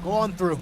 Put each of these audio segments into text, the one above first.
Go on through.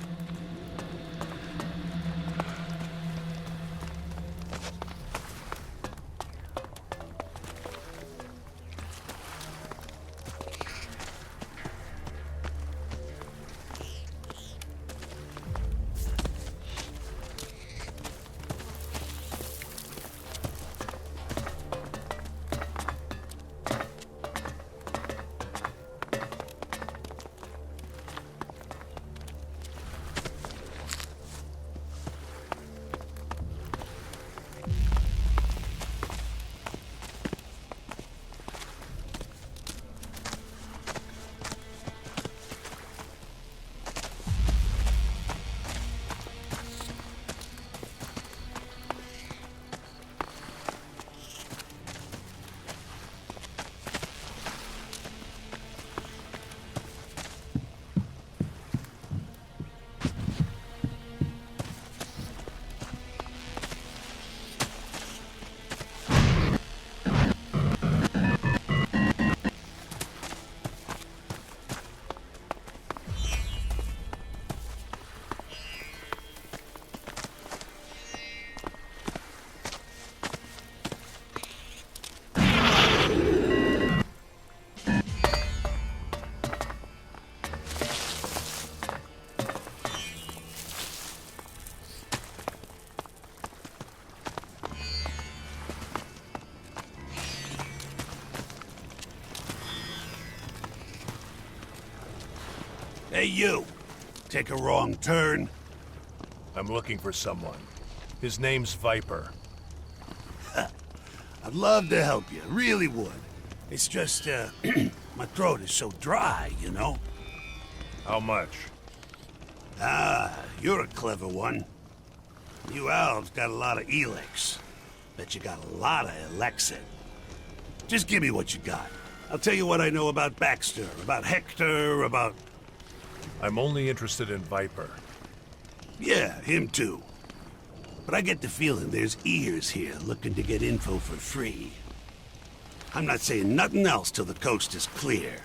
Hey, you! Take a wrong turn. I'm looking for someone. His name's Viper. I'd love to help you, really would. It's just, my throat is so dry, you know? How much? Ah, you're a clever one. You elves got a lot of elex. Bet you got a lot of elixir. Just give me what you got. I'll tell you what I know about Baxter, about Hector, about... I'm only interested in Viper. Yeah, him too. But I get the feeling there's ears here looking to get info for free. I'm not saying nothing else till the coast is clear.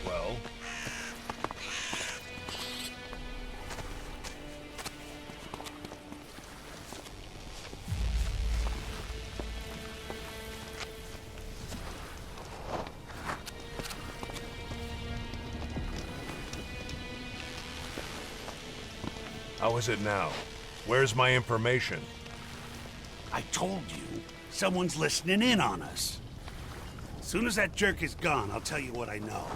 Well? How is it now? Where's my information? I told you, someone's listening in on us. As soon as that jerk is gone, I'll tell you what I know.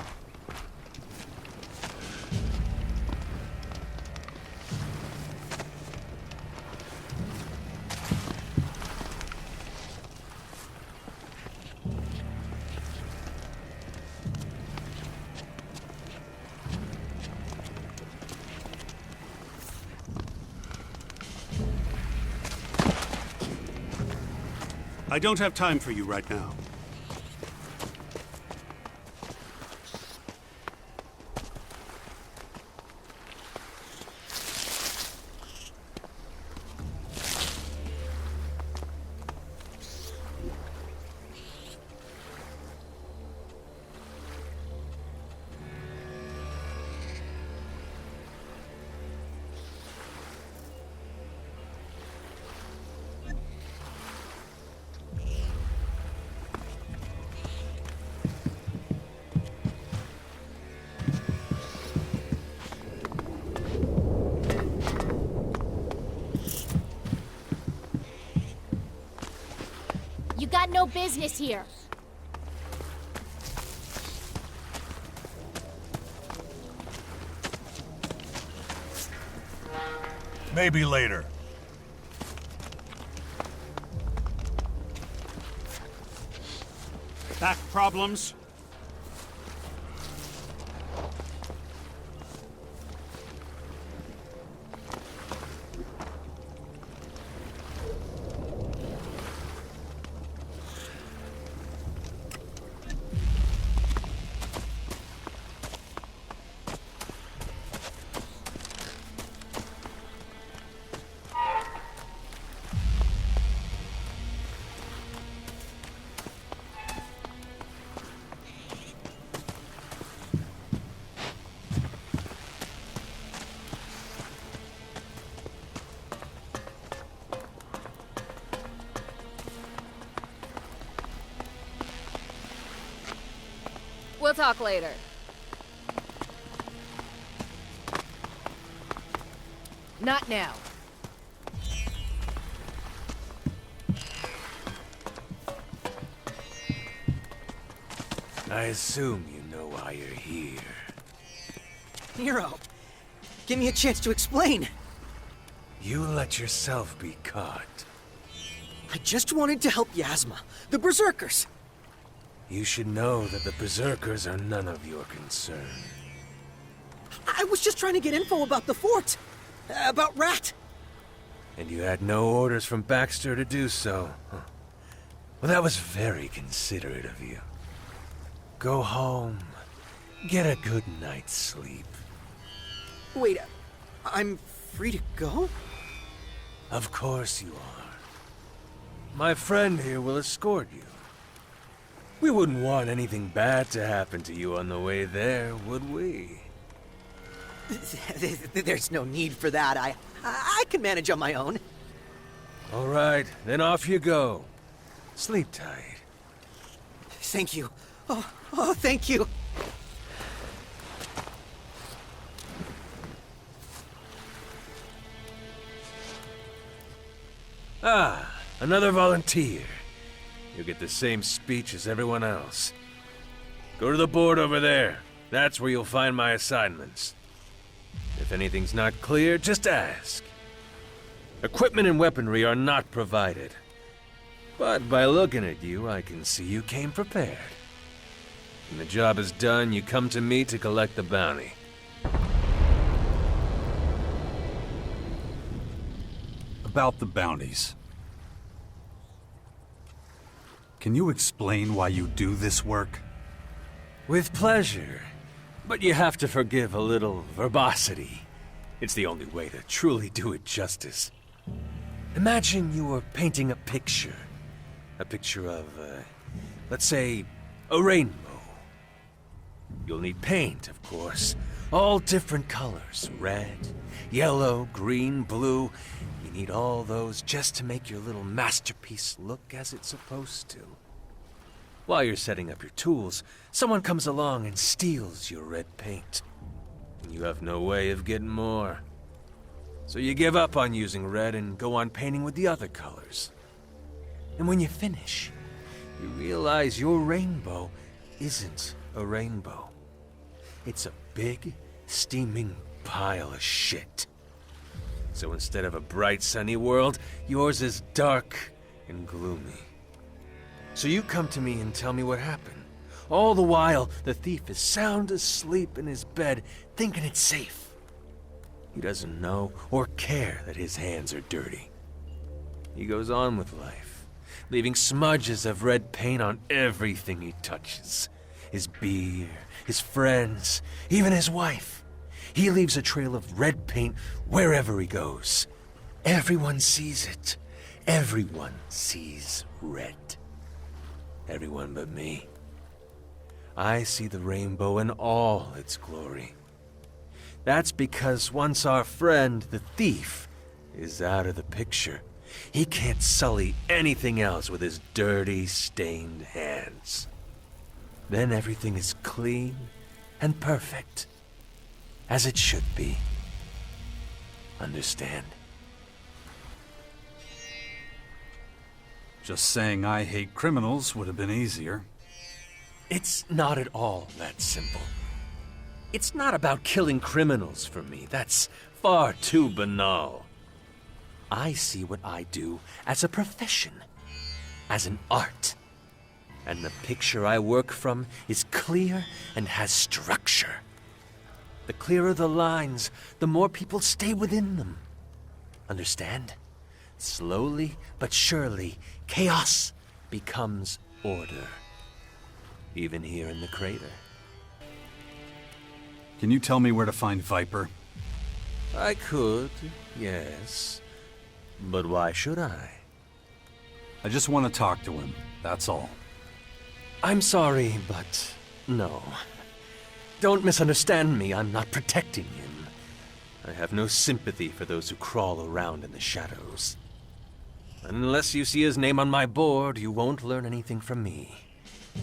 I don't have time for you right now. You got no business here. Maybe later. Back problems? We'll talk later. Not now. I assume you know why you're here. Nero, give me a chance to explain. You let yourself be caught. I just wanted to help Yasma, the Berserkers. You should know that the Berserkers are none of your concern. I was just trying to get info about the fort, about Rat. And you had no orders from Baxter to do so. Huh. Well, that was very considerate of you. Go home. Get a good night's sleep. Wait, I'm free to go? Of course you are. My friend here will escort you. We wouldn't want anything bad to happen to you on the way there, would we? There's no need for that. I can manage on my own. All right, then off you go. Sleep tight. Thank you. Oh, thank you. Ah, another volunteer. You'll get the same speech as everyone else. Go to the board over there. That's where you'll find my assignments. If anything's not clear, just ask. Equipment and weaponry are not provided. But by looking at you, I can see you came prepared. When the job is done, you come to me to collect the bounty. About the bounties. Can you explain why you do this work? With pleasure. But you have to forgive a little verbosity. It's the only way to truly do it justice. Imagine you were painting a picture. A picture of, let's say, a rainbow. You'll need paint, of course. All different colors. Red, yellow, green, blue. You need all those just to make your little masterpiece look as it's supposed to. While you're setting up your tools, someone comes along and steals your red paint. And you have no way of getting more. So you give up on using red and go on painting with the other colors. And when you finish, you realize your rainbow isn't a rainbow. It's a big, steaming pile of shit. So instead of a bright, sunny world, yours is dark and gloomy. So you come to me and tell me what happened. All the while, the thief is sound asleep in his bed, thinking it's safe. He doesn't know or care that his hands are dirty. He goes on with life, leaving smudges of red paint on everything he touches. His beer, his friends, even his wife. He leaves a trail of red paint wherever he goes. Everyone sees it. Everyone sees red. Everyone but me. I see the rainbow in all its glory. That's because once our friend, the thief, is out of the picture, he can't sully anything else with his dirty, stained hands. Then everything is clean and perfect, as it should be. Understand? Just saying I hate criminals would have been easier. It's not at all that simple. It's not about killing criminals for me. That's far too banal. I see what I do as a profession, as an art. And the picture I work from is clear and has structure. The clearer the lines, the more people stay within them. Understand? Slowly but surely, chaos becomes order. Even here in the crater. Can you tell me where to find Viper? I could, yes. But why should I? I just want to talk to him, that's all. I'm sorry, but no. Don't misunderstand me, I'm not protecting him. I have no sympathy for those who crawl around in the shadows. Unless you see his name on my board, you won't learn anything from me.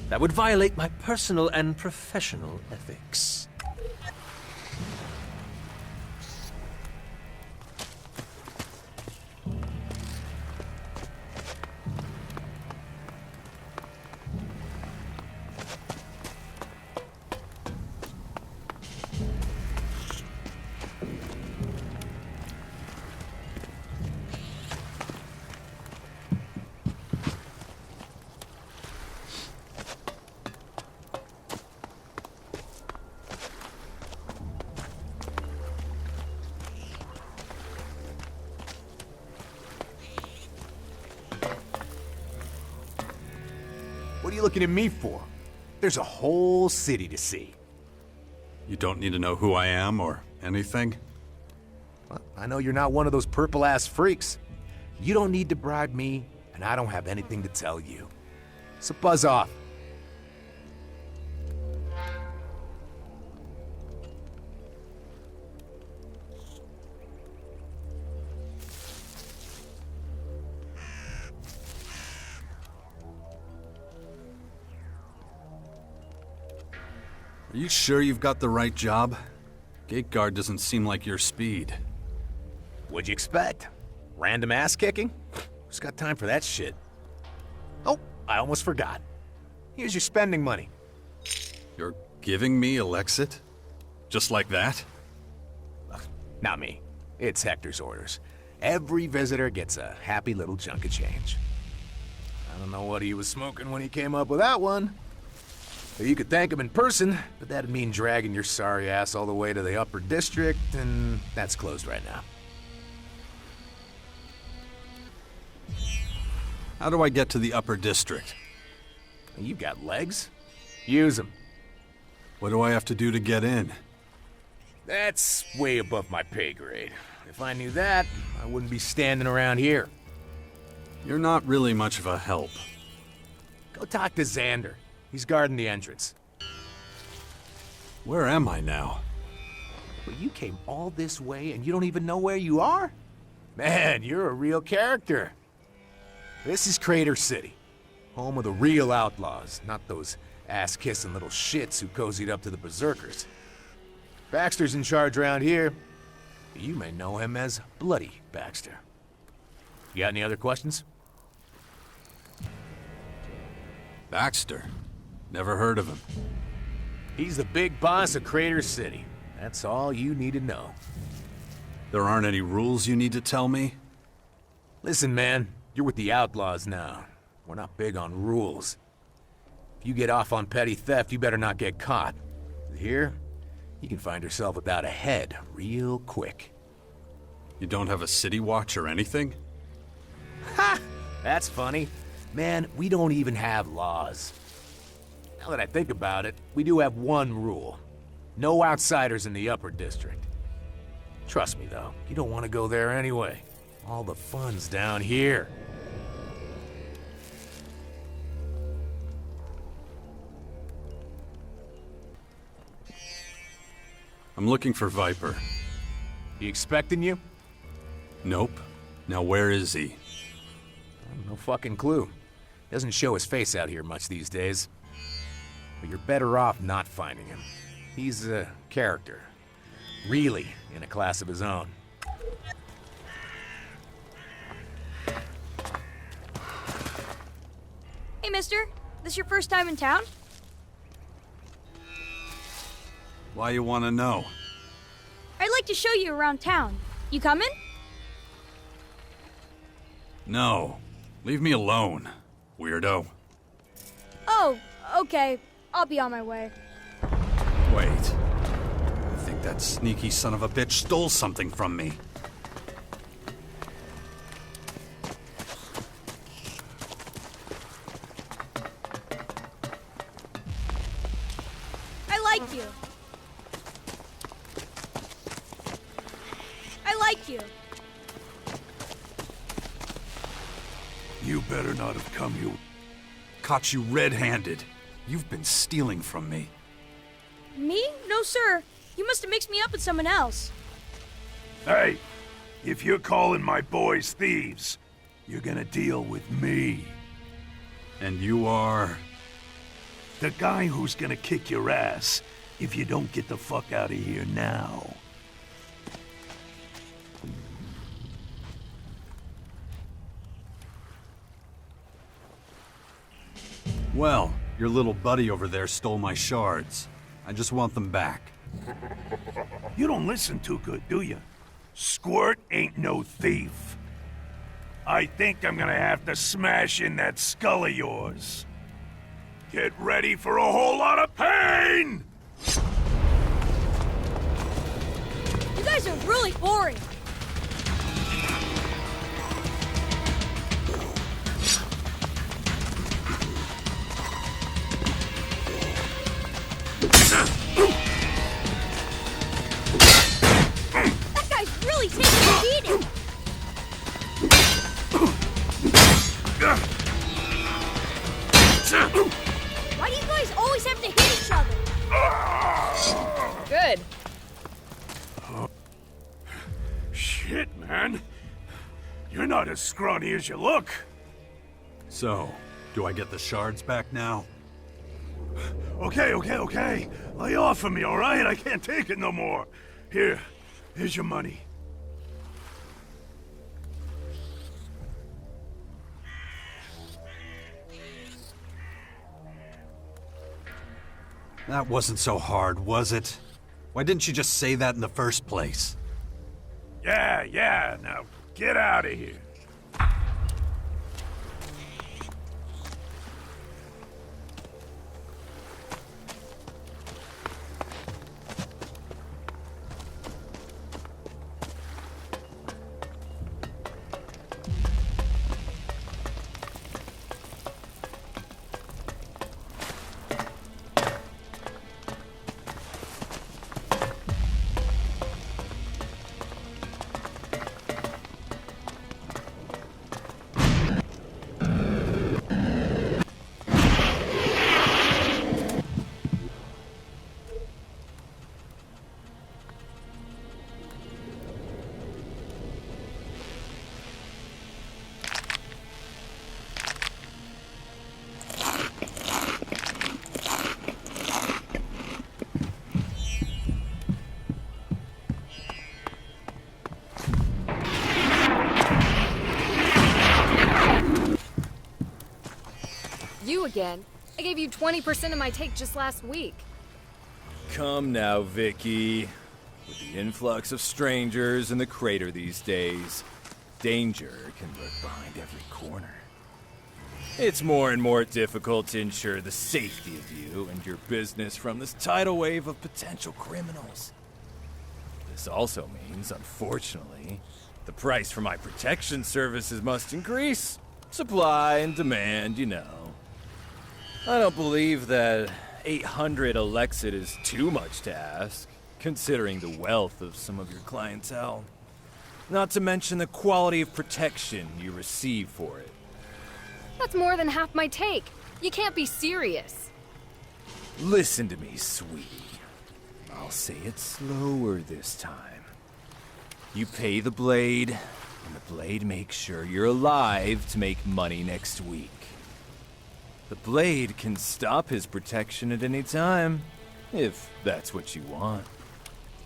That would violate my personal and professional ethics. What are you looking at me for? There's a whole city to see. You don't need to know who I am or anything? Well, I know you're not one of those purple-ass freaks. You don't need to bribe me, and I don't have anything to tell you. So buzz off. Are you sure you've got the right job? Gate guard doesn't seem like your speed. What'd you expect? Random ass kicking? Who's got time for that shit? Oh, I almost forgot. Here's your spending money. You're giving me Alexit? Just like that? Not me. It's Hector's orders. Every visitor gets a happy little chunk of change. I don't know what he was smoking when he came up with that one. You could thank him in person, but that'd mean dragging your sorry ass all the way to the upper district, and that's closed right now. How do I get to the upper district? You've got legs. Use them. What do I have to do to get in? That's way above my pay grade. If I knew that, I wouldn't be standing around here. You're not really much of a help. Go talk to Xander. He's guarding the entrance. Where am I now? Well, you came all this way and you don't even know where you are? Man, you're a real character. This is Crater City, home of the real outlaws, not those ass-kissing little shits who cozied up to the berserkers. Baxter's in charge around here. You may know him as Bloody Baxter. You got any other questions? Baxter? Never heard of him. He's the big boss of Crater City. That's all you need to know. There aren't any rules you need to tell me? Listen, man, you're with the outlaws now. We're not big on rules. If you get off on petty theft, you better not get caught. Here, you can find yourself without a head real quick. You don't have a city watch or anything? Ha! That's funny. Man, we don't even have laws. Now that I think about it, we do have one rule. No outsiders in the upper district. Trust me, though, you don't want to go there anyway. All the fun's down here. I'm looking for Viper. He expecting you? Nope. Now where is he? No fucking clue. Doesn't show his face out here much these days. But you're better off not finding him. He's a character. Really in a class of his own. Hey, mister. This your first time in town? Why you want to know? I'd like to show you around town. You coming? No. Leave me alone, weirdo. Oh, okay. I'll be on my way. Wait. I think that sneaky son of a bitch stole something from me. I like you. I like you. You better not have come here. Caught you red-handed. You've been stealing from me. Me? No, sir. You must have mixed me up with someone else. Hey, if you're calling my boys thieves, you're gonna deal with me. And you are... The guy who's gonna kick your ass if you don't get the fuck out of here now. Well, your little buddy over there stole my shards. I just want them back. You don't listen too good, do you? Squirt ain't no thief. I think I'm gonna have to smash in that skull of yours. Get ready for a whole lot of pain! You guys are really boring. That guy's really taking a beating. Why do you guys always have to hit each other? Good. Shit, man. You're not as scrawny as you look. So, do I get the shards back now? Okay. Lay off of me, all right? I can't take it no more. Here's your money. That wasn't so hard, was it? Why didn't you just say that in the first place? Yeah, now get out of here. You again. I gave you 20% of my take just last week. Come now, Vicky. With the influx of strangers in the crater these days, danger can lurk behind every corner. It's more and more difficult to ensure the safety of you and your business from this tidal wave of potential criminals. This also means, unfortunately, the price for my protection services must increase. Supply and demand, you know. I don't believe that 800 Alexid is too much to ask, considering the wealth of some of your clientele. Not to mention the quality of protection you receive for it. That's more than half my take. You can't be serious. Listen to me, sweetie. I'll say it slower this time. You pay the blade, and the blade makes sure you're alive to make money next week. The blade can stop his protection at any time, if that's what you want.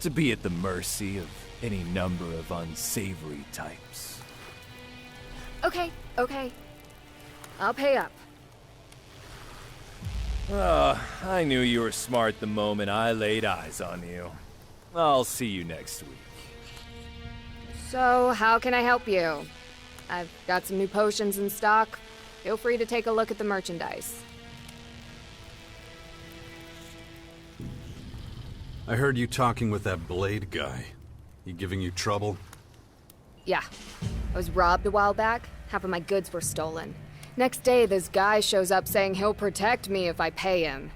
To be at the mercy of any number of unsavory types. Okay. I'll pay up. I knew you were smart the moment I laid eyes on you. I'll see you next week. So, how can I help you? I've got some new potions in stock. Feel free to take a look at the merchandise. I heard you talking with that blade guy. He giving you trouble? Yeah. I was robbed a while back. Half of my goods were stolen. Next day, this guy shows up saying he'll protect me if I pay him.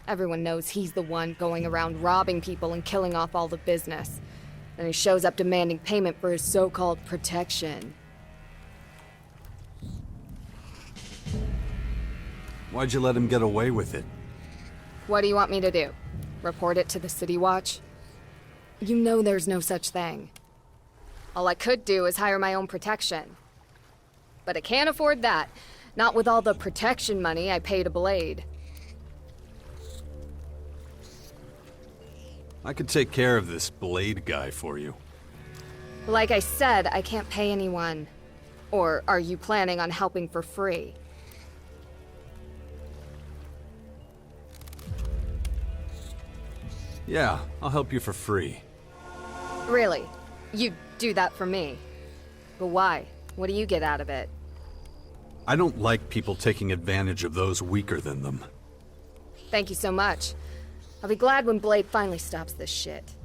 Everyone knows he's the one going around robbing people and killing off all the business. Then he shows up demanding payment for his so-called protection. Why'd you let him get away with it? What do you want me to do? Report it to the City Watch? You know there's no such thing. All I could do is hire my own protection. But I can't afford that. Not with all the protection money I pay to Blade. I could take care of this Blade guy for you. Like I said, I can't pay anyone. Or are you planning on helping for free? Yeah, I'll help you for free. Really? You'd do that for me? But why? What do you get out of it? I don't like people taking advantage of those weaker than them. Thank you so much. I'll be glad when Blade finally stops this shit.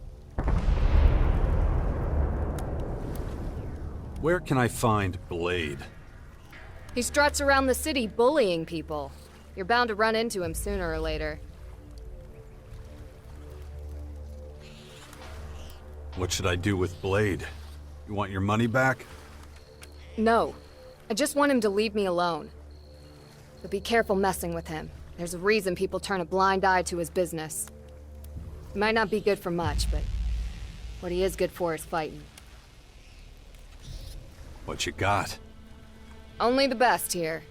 Where can I find Blade? He struts around the city bullying people. You're bound to run into him sooner or later. What should I do with Blade? You want your money back? No. I just want him to leave me alone. But be careful messing with him. There's a reason people turn a blind eye to his business. He might not be good for much, but what he is good for is fighting. What you got? Only the best here.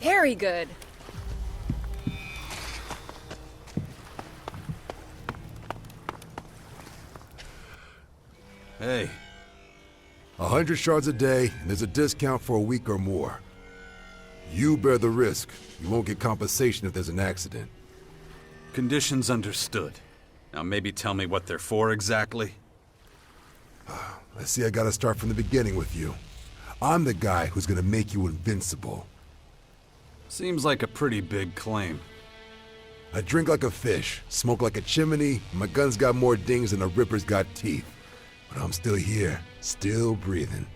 Very good. Hey, 100 shards a day, and there's a discount for a week or more. You bear the risk. You won't get compensation if there's an accident. conditions understood. Now maybe tell me what they're for exactly? I see I gotta start from the beginning with you. I'm the guy who's gonna make you invincible. Seems like a pretty big claim. I drink like a fish, smoke like a chimney, and my gun's got more dings than a ripper's got teeth. But I'm still here, still breathing.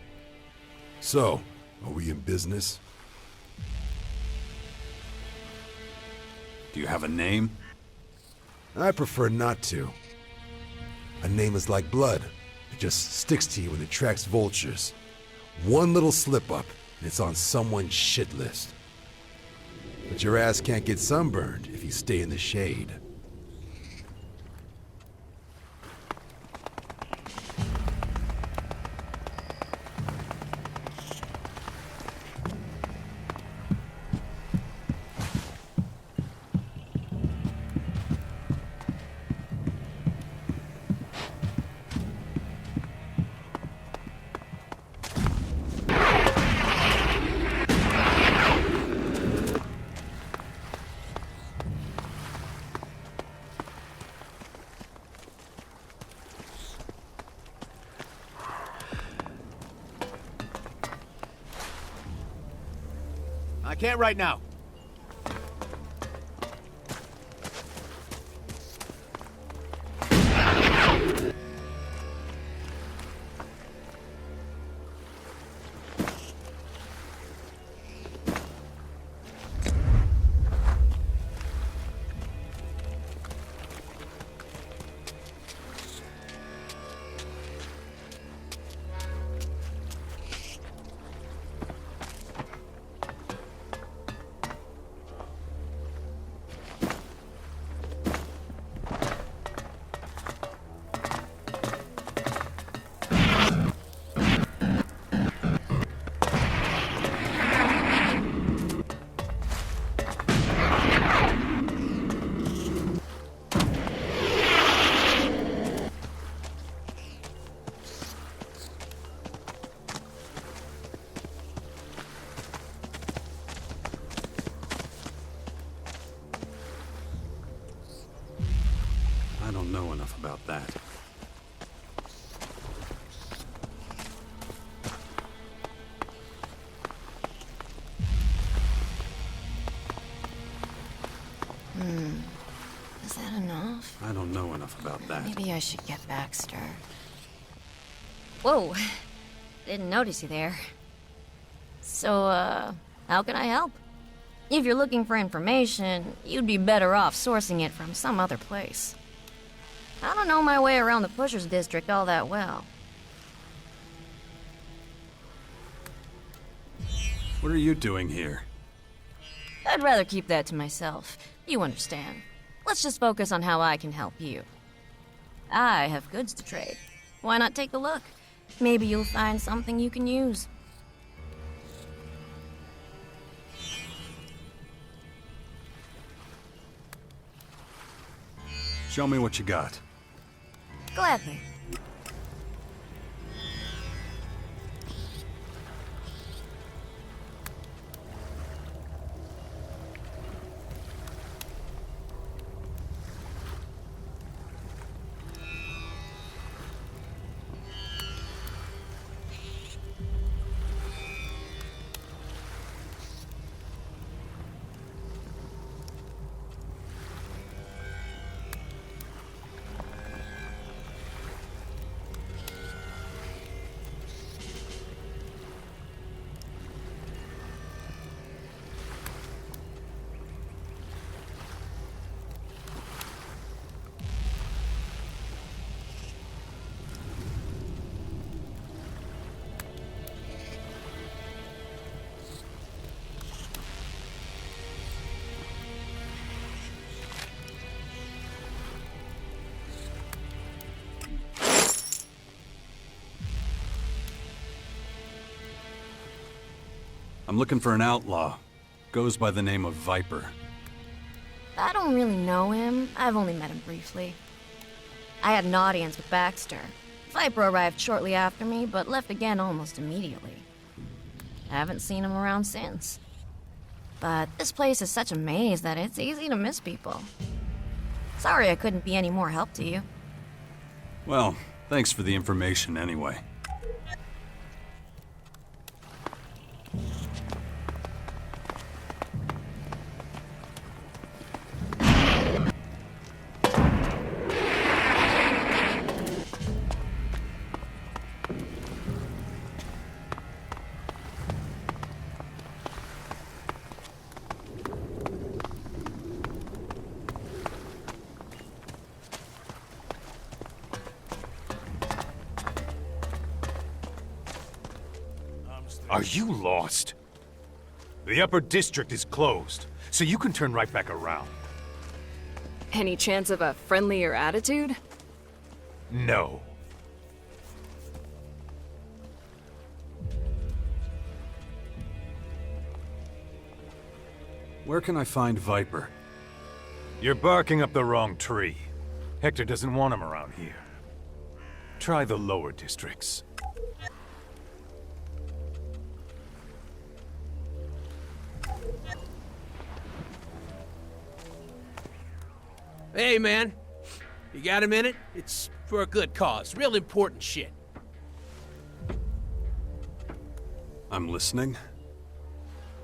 So, are we in business? Do you have a name? I prefer not to. A name is like blood. It just sticks to you and attracts vultures. One little slip-up, and it's on someone's shit list. But your ass can't get sunburned if you stay in the shade. I can't right now. I don't know enough about that. Is that enough? I don't know enough about that. Maybe I should get Baxter. Whoa. Didn't notice you there. So, how can I help? If you're looking for information, you'd be better off sourcing it from some other place. I don't know my way around the Pushers District all that well. What are you doing here? I'd rather keep that to myself. You understand. Let's just focus on how I can help you. I have goods to trade. Why not take a look? Maybe you'll find something you can use. Show me what you got. Gladly. I'm looking for an outlaw. Goes by the name of Viper. I don't really know him. I've only met him briefly. I had an audience with Baxter. Viper arrived shortly after me, but left again almost immediately. I haven't seen him around since. But this place is such a maze that it's easy to miss people. Sorry I couldn't be any more help to you. Well, thanks for the information anyway. Are you lost? The upper district is closed, so you can turn right back around. Any chance of a friendlier attitude? No. Where can I find Viper? You're barking up the wrong tree. Hector doesn't want him around here. Try the lower districts. Hey, man. You got a minute? It's for a good cause. Real important shit. I'm listening.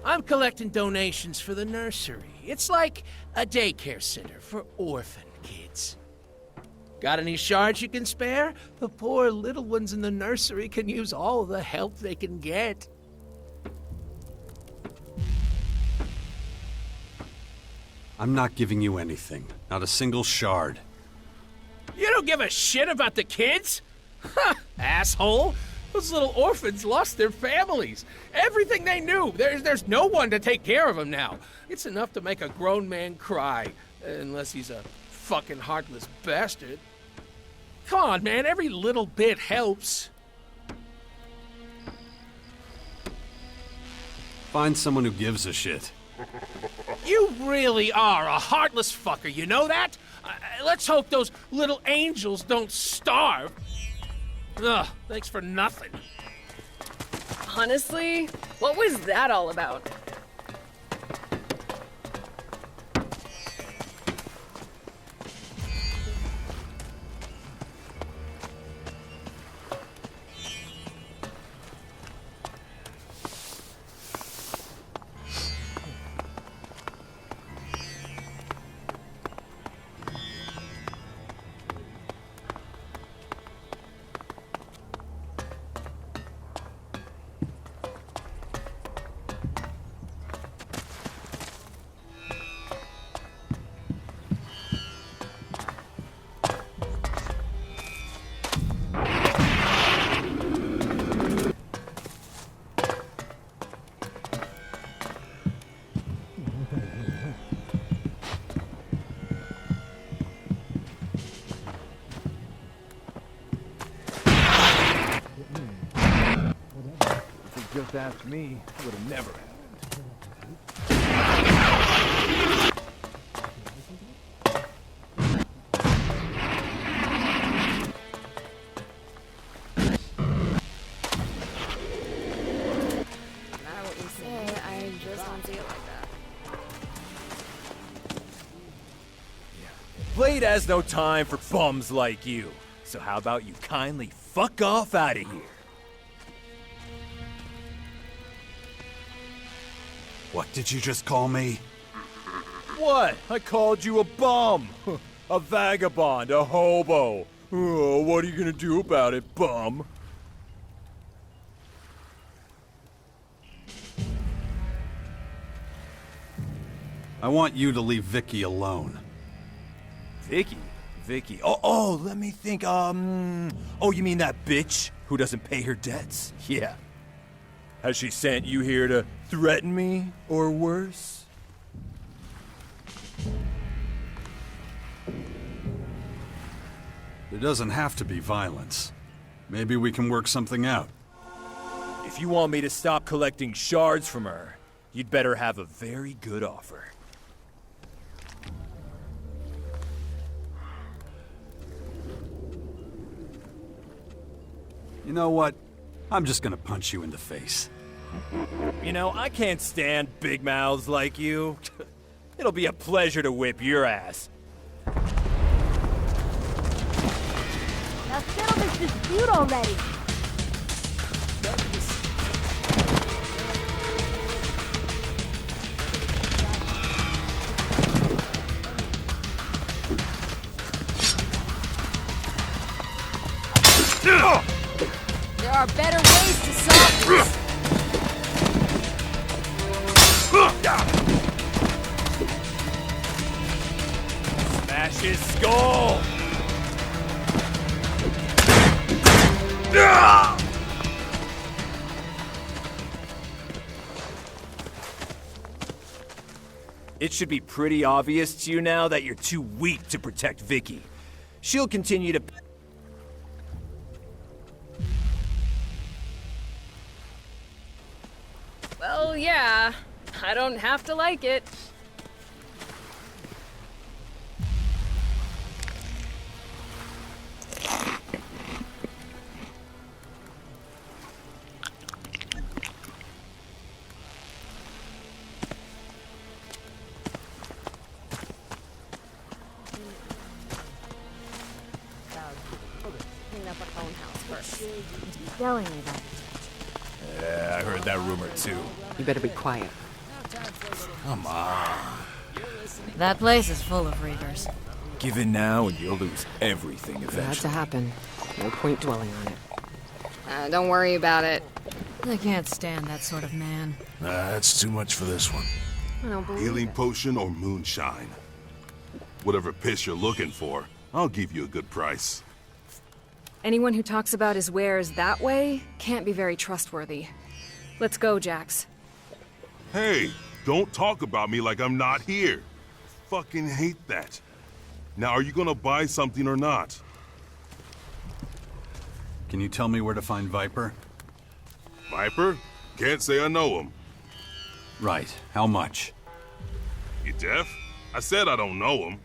I'm collecting donations for the nursery. It's like a daycare center for orphan kids. Got any shards you can spare? The poor little ones in the nursery can use all the help they can get. I'm not giving you anything. Not a single shard. You don't give a shit about the kids? Ha! Asshole! Those little orphans lost their families. Everything they knew. There's no one to take care of them now. It's enough to make a grown man cry. Unless he's a fucking heartless bastard. Come on, man. Every little bit helps. Find someone who gives a shit. You really are a heartless fucker, you know that? Let's hope those little angels don't starve. Ugh, thanks for nothing. Honestly, what was that all about? just asked me, would have never happened. No matter what you say, I just don't see it like that. Blade has no time for bums like you. So how about you kindly fuck off out of here? What did you just call me? What? I called you a bum. A vagabond, a hobo. Oh, what are you gonna do about it, bum? I want you to leave Vicky alone. Vicky? Vicky. Oh, let me think. Oh, you mean that bitch who doesn't pay her debts? Yeah. Has she sent you here to threaten me, or worse? There doesn't have to be violence. Maybe we can work something out. If you want me to stop collecting shards from her, you'd better have a very good offer. You know what? I'm just gonna punch you in the face. You know, I can't stand big mouths like you. It'll be a pleasure to whip your ass. Now settle this dispute already. There are better ways to solve this. Smash his skull! It should be pretty obvious to you now that you're too weak to protect Vicky. She'll continue to... Well, yeah. I don't have to like it. Clean up our own house first. Telling me that. Yeah, I heard that rumor too. You better be quiet. Come on. That place is full of reavers. Give in now and you'll lose everything It had eventually. to happen. No point dwelling on it. Don't worry about it. I can't stand that sort of man. That's too much for this one. I don't believe Healing it. potion or moonshine? Whatever piss you're looking for, I'll give you a good price. Anyone who talks about his wares that way can't be very trustworthy. Let's go, Jax. Hey, don't talk about me like I'm not here. Fucking hate that. Now, are you gonna buy something or not? Can you tell me where to find Viper? Viper? Can't say I know him. Right. How much? You deaf? I said I don't know him.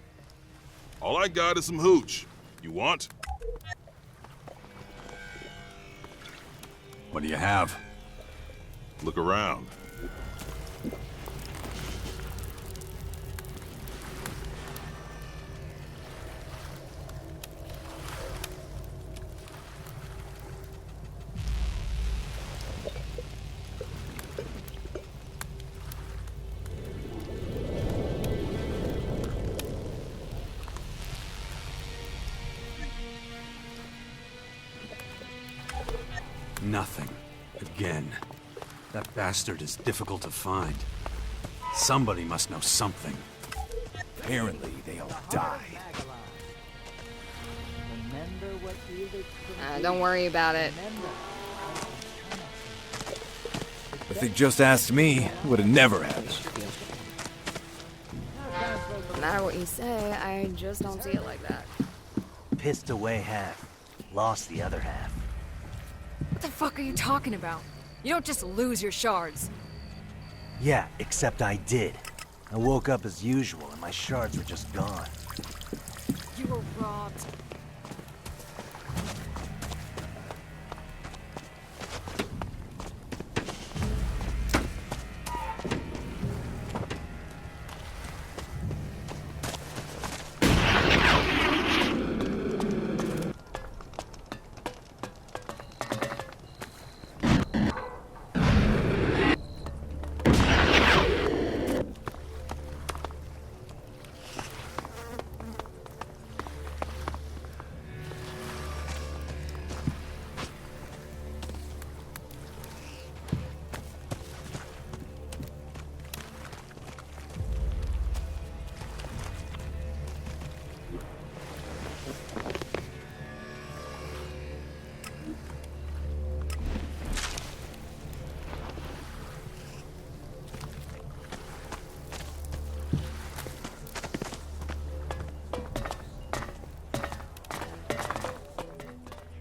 All I got is some hooch. You want? What do you have? Look around. Nothing. Again. That bastard is difficult to find. Somebody must know something. Apparently, they all died. Don't worry about it. If they just asked me, would have never happened. No matter what you say, I just don't see it like that. Pissed away half, lost the other half. What the fuck are you talking about? You don't just lose your shards. Yeah, except I did. I woke up as usual and my shards were just gone. You were robbed.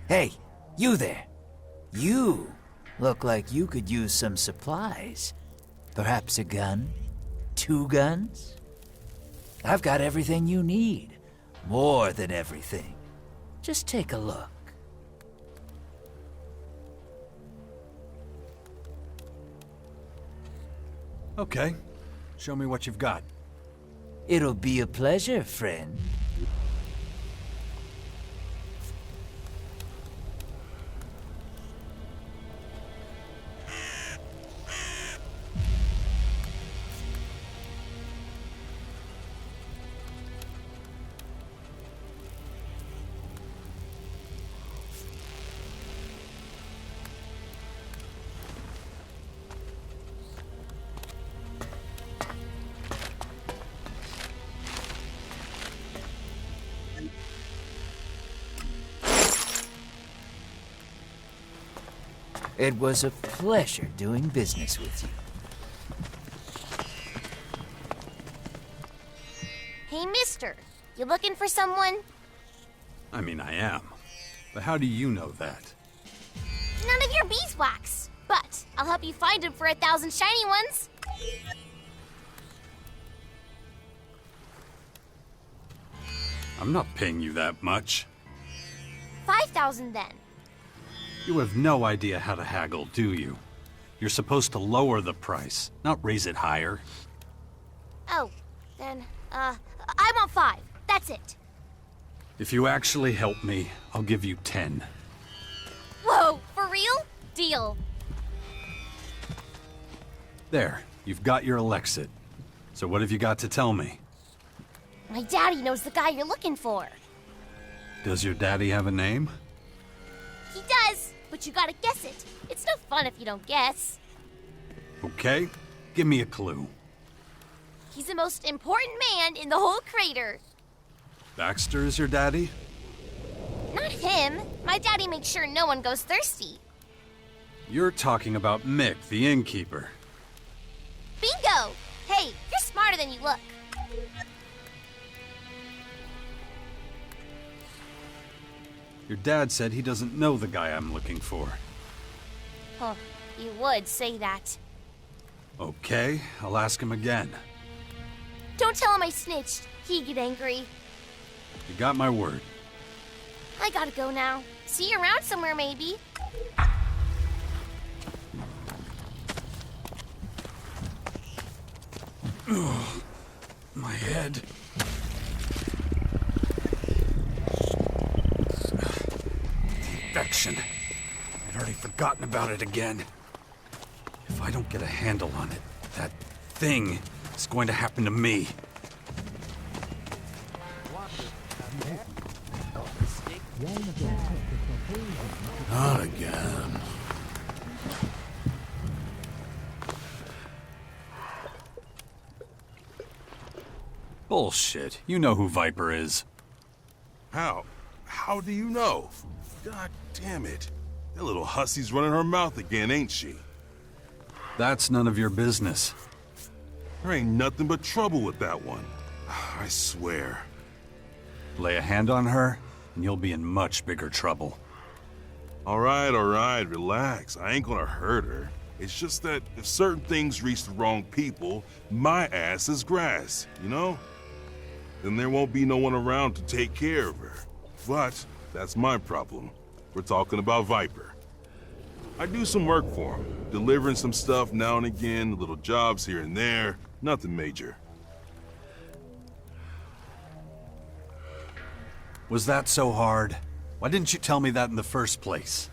Hey, you there. You look like you could use some supplies. Perhaps a gun? 2 guns? I've got everything you need. More than everything. Just take a look. Okay. Show me what you've got. It'll be a pleasure, friend. It was a pleasure doing business with you. Hey, mister. You looking for someone? I mean, I am. But how do you know that? None of your beeswax. But I'll help you find him for 1,000 shiny ones. I'm not paying you that much. 5,000 then. You have no idea how to haggle, do you? You're supposed to lower the price, not raise it higher. Oh, then, I want 5. That's it. If you actually help me, I'll give you 10. Whoa, for real? Deal. There, you've got your Alexit. So what have you got to tell me? My daddy knows the guy you're looking for. Does your daddy have a name? He does, but you gotta guess it. It's no fun if you don't guess. Okay, give me a clue. He's the most important man in the whole crater. Baxter is your daddy? Not him. My daddy makes sure no one goes thirsty. You're talking about Mick, the innkeeper. Bingo! Hey, you're smarter than you look. Your dad said he doesn't know the guy I'm looking for. Huh, you would say that. Okay, I'll ask him again. Don't tell him I snitched. He'd get angry. You got my word. I gotta go now. See you around somewhere, maybe. Ugh, my head. Infection. I'd already forgotten about it again. If I don't get a handle on it, that thing is going to happen to me. Not again. Bullshit. You know who Viper is. How? How do you know? God damn it. That little hussy's running her mouth again, ain't she? That's none of your business. There ain't nothing but trouble with that one. I swear. Lay a hand on her, and you'll be in much bigger trouble. All right, relax. I ain't gonna hurt her. It's just that if certain things reach the wrong people, my ass is grass, you know? Then there won't be no one around to take care of her. But that's my problem. We're talking about Viper. I do some work for him, delivering some stuff now and again, little jobs here and there, nothing major. Was that so hard? Why didn't you tell me that in the first place?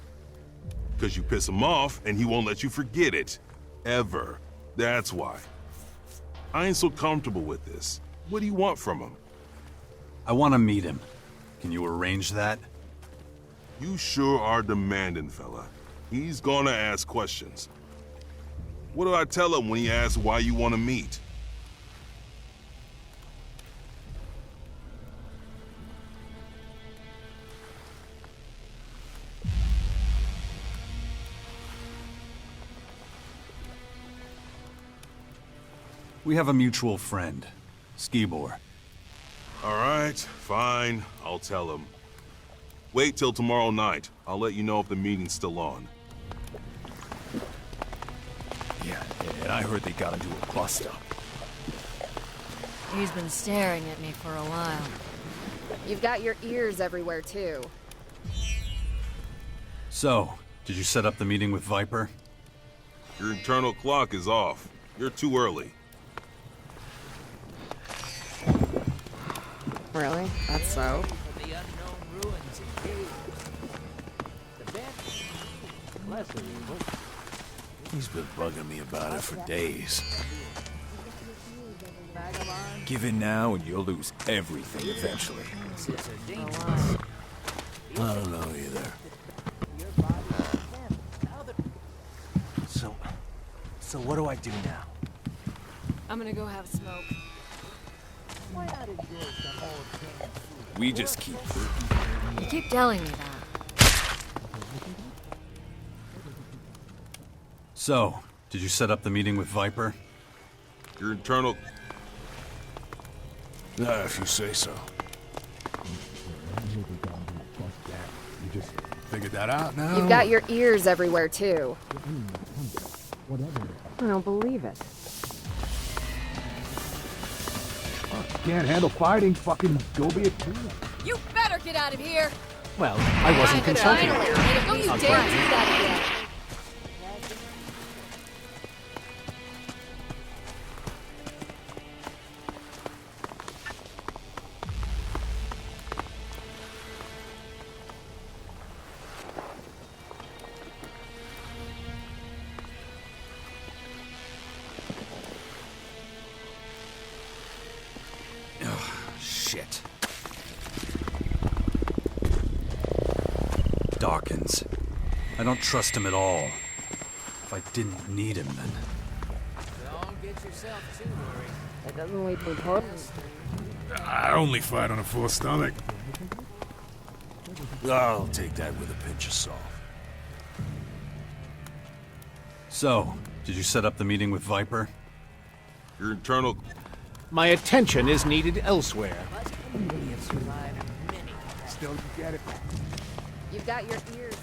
Because you piss him off and he won't let you forget it. Ever. That's why. I ain't so comfortable with this. What do you want from him? I want to meet him. Can you arrange that? You sure are demanding, fella. He's gonna ask questions. What do I tell him when he asks why you want to meet? We have a mutual friend, Skibor. All right, fine. I'll tell him. Wait till tomorrow night. I'll let you know if the meeting's still on. Yeah, and I heard they got into a bust-up. He's been staring at me for a while. You've got your ears everywhere, too. So, did you set up the meeting with Viper? Your internal clock is off. You're too early. Really? That's so? He's been bugging me about it for days. Give in now and you'll lose everything eventually. I don't know either. So what do I do now? I'm gonna go have a smoke. We just keep... You keep telling me that. So, did you set up the meeting with Viper? Your internal... if you say so. You just figured that out now? You've got your ears everywhere, too. I don't believe it. Can't handle fighting, fucking go be a team. You better get out of here! Well, I wasn't consulting. Don't you dare do that again. Shit. Dawkins. I don't trust him at all. If I didn't need him, then... Don't get yourself too worried. That doesn't leave me important. I only fight on a full stomach. I'll take that with a pinch of salt. So, did you set up the meeting with Viper? Your internal... My attention is needed elsewhere. Still get it. You've got your ears.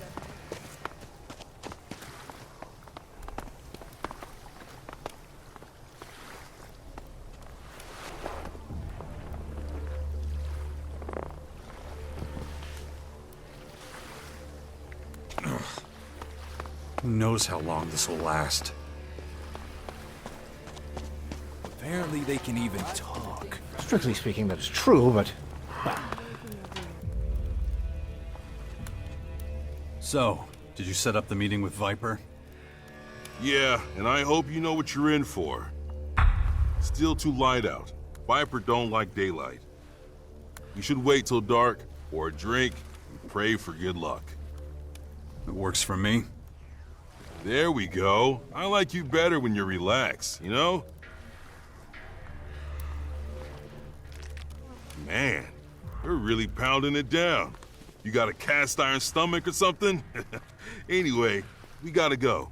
Who knows how long this will last? Apparently they can even talk. Strictly speaking, that is true, but... well, So, did you set up the meeting with Viper? Yeah, and I hope you know what you're in for. Still too light out. Viper don't like daylight. You should wait till dark, or a drink, and pray for good luck. It works for me. There we go. I like you better when you're relaxed, you know? Man, you're really pounding it down. You got a cast iron stomach or something? Anyway, we gotta go.